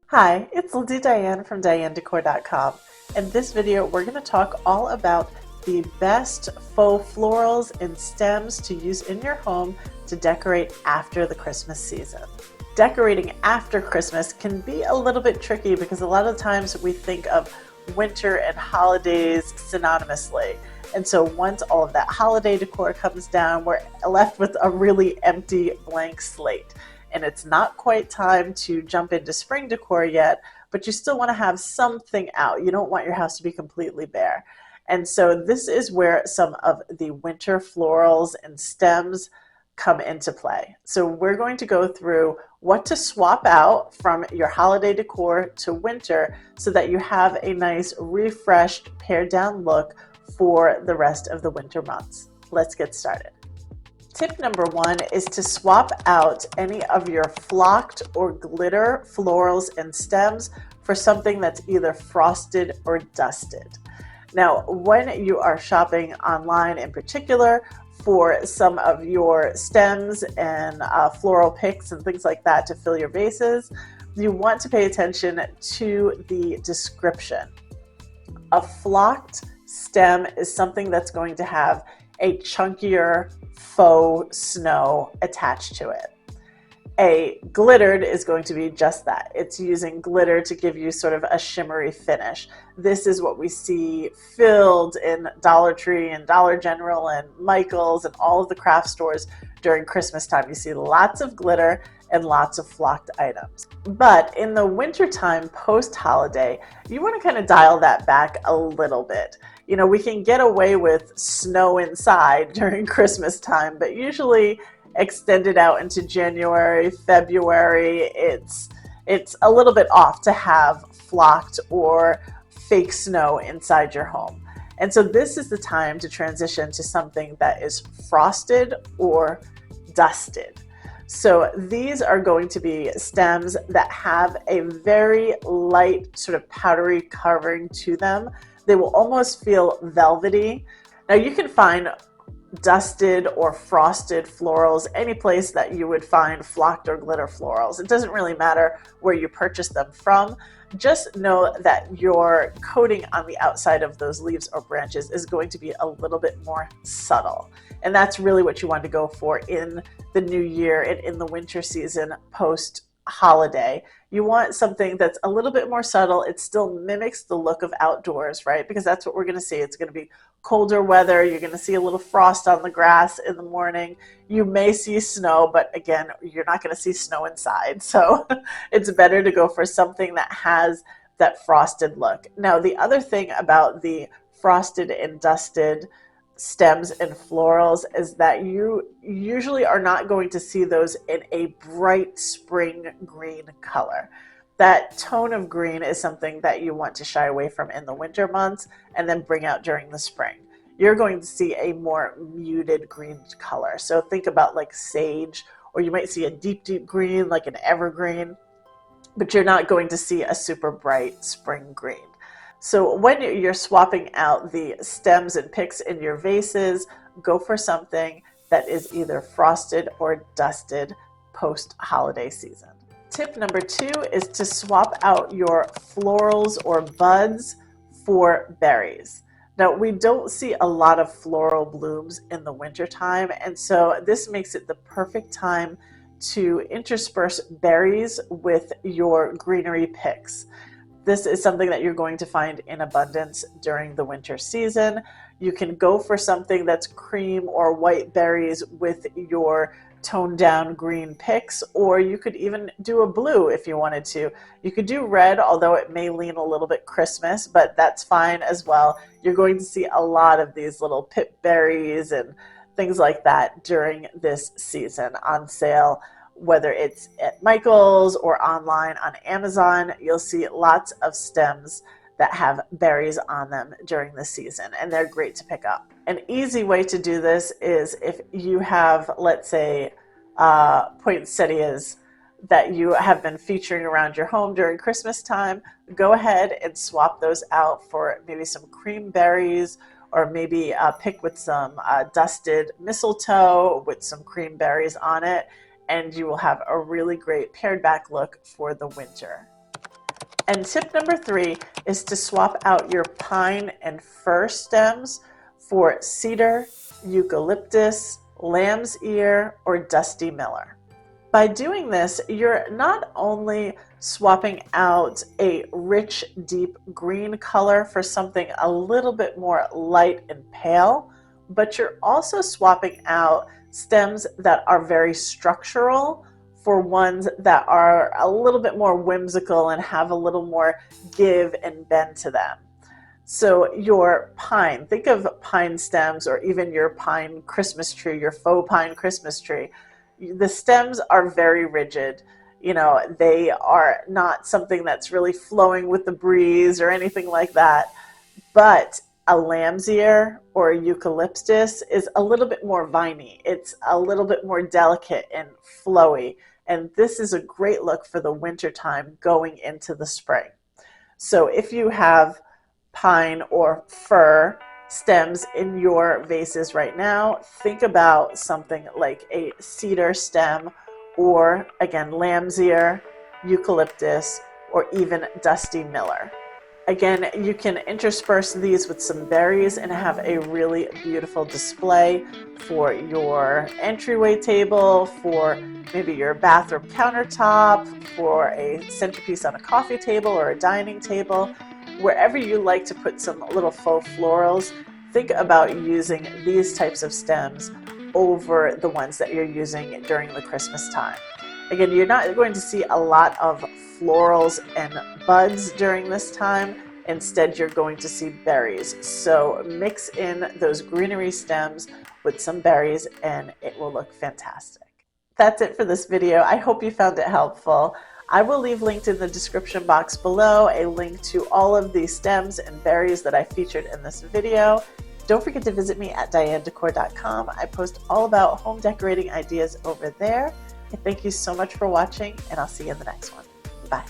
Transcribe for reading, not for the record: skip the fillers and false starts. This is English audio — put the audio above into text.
Hi, it's Lindsay Diane from DianeDecor.com. In this video, we're going to talk all about the best faux florals and stems to use in your home to decorate after the Christmas season. Decorating after Christmas can be a little bit tricky because a lot of times we think of winter and holidays synonymously. And so once all of that holiday decor comes down, we're left with a really empty blank slate. And it's not quite time to jump into spring decor yet, but you still want to have something out. You don't want your house to be completely bare. And so this is where some of the winter florals and stems come into play. So we're going to go through what to swap out from your holiday decor to winter so that you have a nice refreshed pared down look for the rest of the winter months. Let's get started. Tip number one is to swap out any of your flocked or glitter florals and stems for something that's either frosted or dusted. Now, when you are shopping online in particular for some of your stems and floral picks and things like that to fill your vases, you want to pay attention to the description. A flocked stem is something that's going to have a chunkier faux snow attached to it. A glittered is going to be just that. It's using glitter to give you sort of a shimmery finish. This is what we see filled in Dollar Tree and Dollar General and Michael's and all of the craft stores during Christmas time. You see lots of glitter and lots of flocked items. But in the wintertime post-holiday, you want to kind of dial that back a little bit. You know, we can get away with snow inside during Christmas time, but usually extended out into January, February, it's a little bit off to have flocked or fake snow inside your home. And so this is the time to transition to something that is frosted or dusted. So these are going to be stems that have a very light sort of powdery covering to them. They will almost feel velvety. Now you can find dusted or frosted florals any place that you would find flocked or glitter florals. It doesn't really matter where you purchase them from. Just know that your coating on the outside of those leaves or branches is going to be a little bit more subtle. And that's really what you want to go for in the new year and in the winter season post holiday. You want something that's a little bit more subtle. It still mimics the look of outdoors, right? Because that's what we're going to see. It's going to be colder weather. You're going to see a little frost on the grass in the morning. You may see snow, but again, you're not going to see snow inside. So it's better to go for something that has that frosted look. Now, the other thing about the frosted and dusted stems and florals is that you usually are not going to see those in a bright spring green color. That tone of green is something that you want to shy away from in the winter months and then bring out during the spring. You're going to see a more muted green color. So think about like sage, or you might see a deep, deep green like an evergreen, but you're not going to see a super bright spring green. So when you're swapping out the stems and picks in your vases, go for something that is either frosted or dusted post-holiday season. Tip number two is to swap out your florals or buds for berries. Now, we don't see a lot of floral blooms in the wintertime, and so this makes it the perfect time to intersperse berries with your greenery picks. This is something that you're going to find in abundance during the winter season. You can go for something that's cream or white berries with your toned down green picks, or you could even do a blue if you wanted to. You could do red, although it may lean a little bit Christmas, but that's fine as well. You're going to see a lot of these little pip berries and things like that during this season on sale. Whether it's at Michael's or online on Amazon, you'll see lots of stems that have berries on them during the season, and they're great to pick up. An easy way to do this is if you have, let's say, poinsettias that you have been featuring around your home during Christmas time, go ahead and swap those out for maybe some cream berries, or maybe pick with some dusted mistletoe with some cream berries on it, and you will have a really great pared back look for the winter. And tip number 3 is to swap out your pine and fir stems for cedar, eucalyptus, lamb's ear, or dusty miller. By doing this, you're not only swapping out a rich, deep green color for something a little bit more light and pale, but you're also swapping out stems that are very structural for ones that are a little bit more whimsical and have a little more give and bend to them. So your pine, think of pine stems, or even your pine Christmas tree, your faux pine Christmas tree. The stems are very rigid. They are not something that's really flowing with the breeze or anything like that. But a lamb's ear or a eucalyptus is a little bit more viney. It's a little bit more delicate and flowy. And this is a great look for the winter time going into the spring. So if you have pine or fir stems in your vases right now, think about something like a cedar stem, or again, lamb's ear, eucalyptus, or even dusty miller. Again, you can intersperse these with some berries and have a really beautiful display for your entryway table, for maybe your bathroom countertop, for a centerpiece on a coffee table or a dining table. Wherever you like to put some little faux florals, think about using these types of stems over the ones that you're using during the Christmas time. Again, you're not going to see a lot of florals and buds during this time. Instead, you're going to see berries. So mix in those greenery stems with some berries and it will look fantastic. That's it for this video. I hope you found it helpful. I will leave linked in the description box below a link to all of the stems and berries that I featured in this video. Don't forget to visit me at DianeDecor.com. I post all about home decorating ideas over there. Thank you so much for watching, and I'll see you in the next one. Bye.